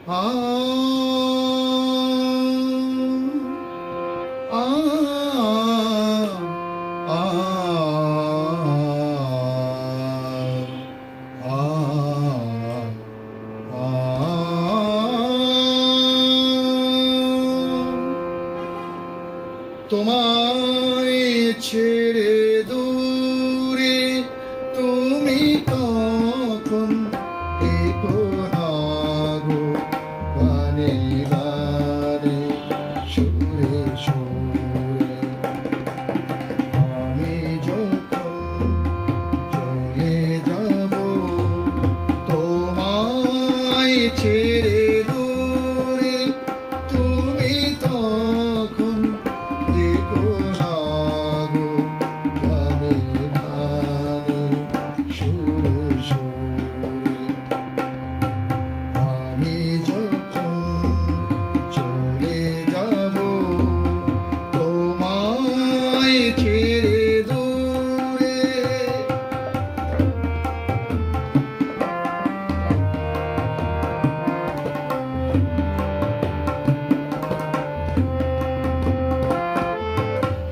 আ আ আ তোমায় ছেড়ে দূরে তুমি তখন থেকো না গো, গানে গানে সুরে সুরে। আমি যখন চলে যাব তোমায় ছেড়ে দূরে, তুমি তখন থেকো না গো, গানে গানে সুরে সুরে। আমি যখন চলে যাব তোমায় ছেড়ে দূরে,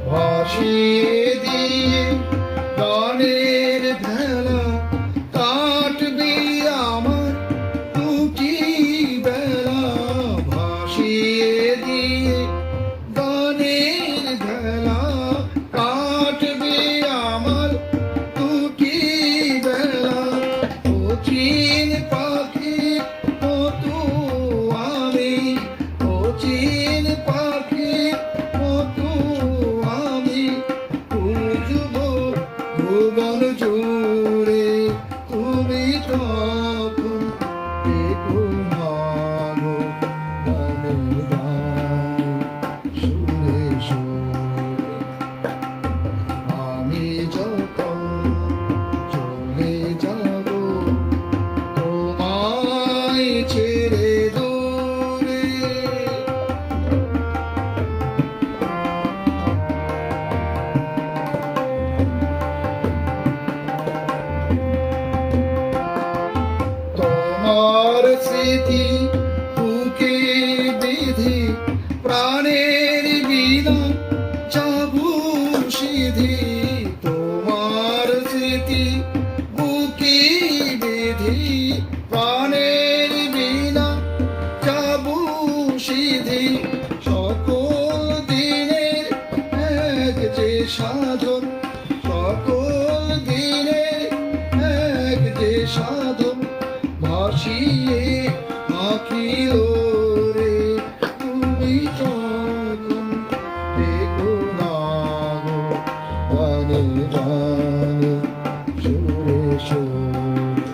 ভাসিয়ে দিয়ে গানের ভেলা কাটবি আমার দুটি বেলা। ভাসিয়ে দিয়ে গানের ভেলা কাটবি আমার দুটি বেলা। কোচিন পাখির মতো আমি, কোচিন পাখির মতো আমি খুঁজবো ভুবন জুড়ে, তুমি তখন থেকো না গো, গানে গানে সুরে সুরে। আমি যখন চলে যাব তোমায় ছেড়ে দূরে, তোমার স্মৃতি বুকে বেঁধে প্রাণের বিনা যাব সিধে। তোমার স্মৃতি বুকে বেঁধে প্রাণের বিনা যাব সিধে। সকল দিনের এক যে সাধন, সকল দিনের এক যে সাধন ভাসিয়ে আঁকিল রে, তুমি তখন থেকো না গো, গানে গানে সুরে সুরে।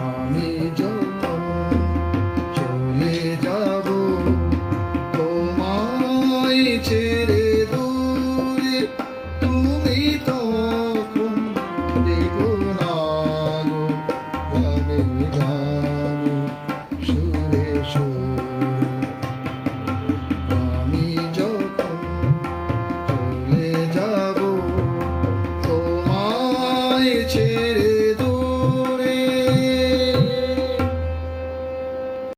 আমি যখন চলে যাব তোমায় ছেড়ে দূরে, তুমি তো